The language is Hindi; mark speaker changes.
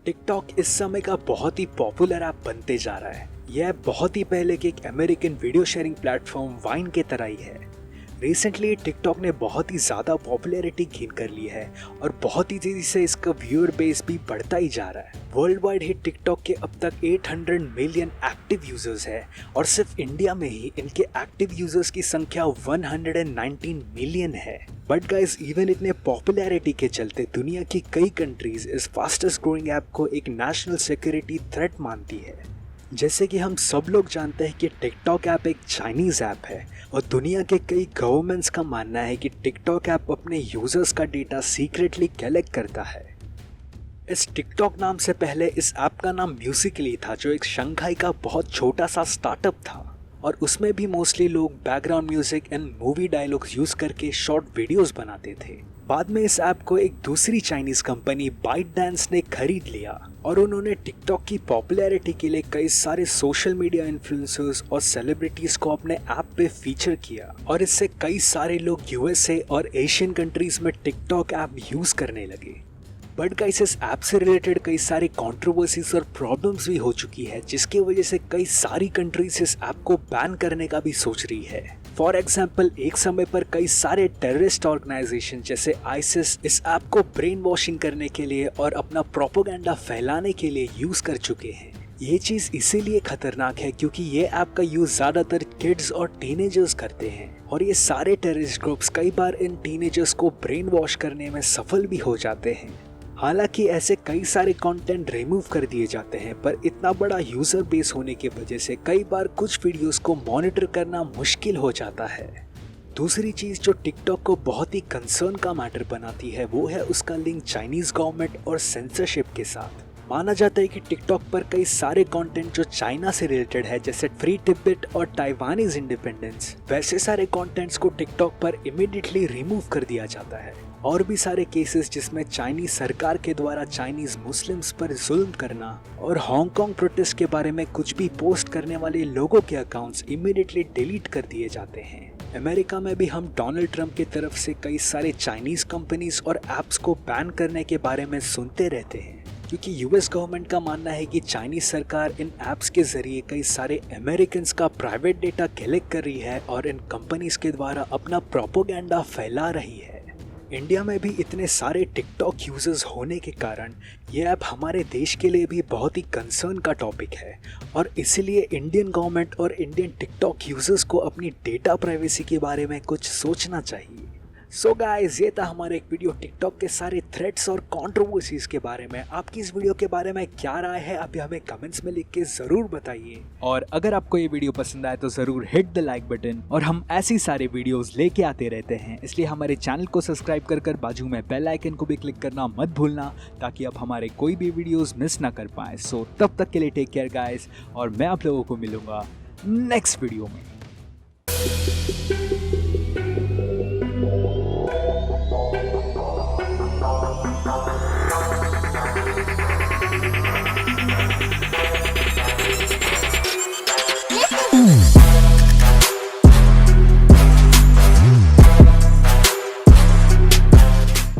Speaker 1: टिकटॉक इस समय का बहुत ही पॉपुलर ऐप बनते जा रहा है। यह ऐप बहुत ही पहले के एक American video sharing platform wine के तरह ही है। रिसेंटली टिकटॉक ने बहुत ही ज़्यादा पॉपुलैरिटी गेन कर ली है और बहुत ही तेज़ी से इसका व्यूअर बेस भी बढ़ता ही जा रहा है। वर्ल्ड वाइड ही टिकटॉक के अब तक 800 मिलियन एक्टिव यूजर्स है और सिर्फ इंडिया में ही इनके एक्टिव यूजर्स की संख्या 119 मिलियन है। बट गाइस, इवन इतने पॉपुलैरिटी के चलते दुनिया की कई कंट्रीज इस फास्टेस्ट ग्रोइंग ऐप को एक नेशनल सिक्योरिटी थ्रेट मानती है। जैसे कि हम सब लोग जानते हैं कि टिकटॉक ऐप एक चाइनीज ऐप है और दुनिया के कई गवर्नमेंट्स का मानना है कि टिकटॉक ऐप अपने यूजर्स का डेटा सीक्रेटली कलेक्ट करता है। इस टिकटॉक नाम से पहले इस ऐप का नाम म्यूजिकली था, जो एक शंघाई का बहुत छोटा सा स्टार्टअप था और उसमें भी मोस्टली लोग background music and movie dialogues use करके शॉर्ट वीडियोस बनाते थे। बाद में इस ऐप को एक दूसरी चाइनीज कंपनी बाइटडांस ने खरीद लिया और उन्होंने टिकटॉक की पॉपुलैरिटी के लिए कई सारे सोशल मीडिया इन्फ्लुएंसर्स और सेलिब्रिटीज को अपने ऐप पे फीचर किया और इससे कई सारे लोग यूएसए और एशियन कंट्रीज में टिकटॉक ऐप यूज करने लगे। बट गाइस, इस ऐप से रिलेटेड कई सारी कंट्रोवर्सीज और प्रॉब्लम्स भी हो चुकी है, जिसकी वजह से कई सारी कंट्रीज इस ऐप को बैन करने का भी सोच रही है। फॉर एग्जाम्पल, एक समय पर कई सारे टेररिस्ट ऑर्गेनाइजेशन जैसे आईसिस इस ऐप को ब्रेन वॉशिंग करने के लिए और अपना प्रोपोगेंडा फैलाने के लिए यूज कर चुके हैं। ये चीज इसीलिए खतरनाक है क्योंकि ये ऐप का यूज ज्यादातर किड्स और टीनेजर्स करते हैं और ये सारे टेररिस्ट ग्रुप्स कई बार इन टीनेजर्स को ब्रेन वॉश करने में सफल भी हो जाते हैं। हालांकि ऐसे कई सारे कंटेंट रिमूव कर दिए जाते हैं, पर इतना बड़ा यूजर बेस होने की वजह से कई बार कुछ वीडियोस को मॉनिटर करना मुश्किल हो जाता है। दूसरी चीज जो टिकटॉक को बहुत ही कंसर्न का मैटर बनाती है वो है उसका लिंक चाइनीज गवर्नमेंट और सेंसरशिप के साथ। माना जाता है कि टिकटॉक पर कई सारे कंटेंट जो चाइना से रिलेटेड है, जैसे फ्री तिब्बत और ताइवानीज इंडिपेंडेंस, वैसे सारे कंटेंट्स को टिकटॉक पर इमीडिएटली रिमूव कर दिया जाता है। और भी सारे केसेस जिसमें चाइनीज सरकार के द्वारा चाइनीज मुस्लिम्स पर जुल्म करना और हांगकांग प्रोटेस्ट के बारे में कुछ भी पोस्ट करने वाले लोगों के अकाउंट्स इमीडिएटली डिलीट कर दिए जाते हैं। अमेरिका में भी हम डोनाल्ड ट्रंप की तरफ से कई सारे चाइनीज कंपनीज और एप्स को बैन करने के बारे में सुनते रहते हैं, क्योंकि यूएस गवर्नमेंट का मानना है कि चाइनीज सरकार इन एप्स के जरिए कई सारे अमेरिकन्स का प्राइवेट डेटा कलेक्ट कर रही है और इन कंपनीज के द्वारा अपना प्रोपोगेंडा फैला रही है। इंडिया में भी इतने सारे टिकटॉक यूजर्स होने के कारण ये ऐप हमारे देश के लिए भी बहुत ही कंसर्न का टॉपिक है और इसीलिए इंडियन गवर्नमेंट और इंडियन टिकटॉक यूजर्स को अपनी डेटा प्राइवेसी के बारे में कुछ सोचना चाहिए। सो गाइस, ये था हमारा एक वीडियो टिकटॉक के सारे थ्रेट्स और कंट्रोवर्सीज के बारे में। आपकी इस वीडियो के बारे में क्या राय है, आप हमें कमेंट्स में लिख के जरूर बताइए।
Speaker 2: और अगर आपको ये वीडियो पसंद आए तो जरूर हिट द लाइक बटन। और हम ऐसी सारे वीडियोस लेके आते रहते हैं, इसलिए हमारे चैनल को सब्सक्राइब कर बाजू में बेल आइकन को भी क्लिक करना मत भूलना, ताकि आप हमारे कोई भी वीडियोस मिस ना कर पाए। सो तब तक के लिए टेक केयर गाइस, और मैं आप लोगों को मिलूंगा नेक्स्ट वीडियो में।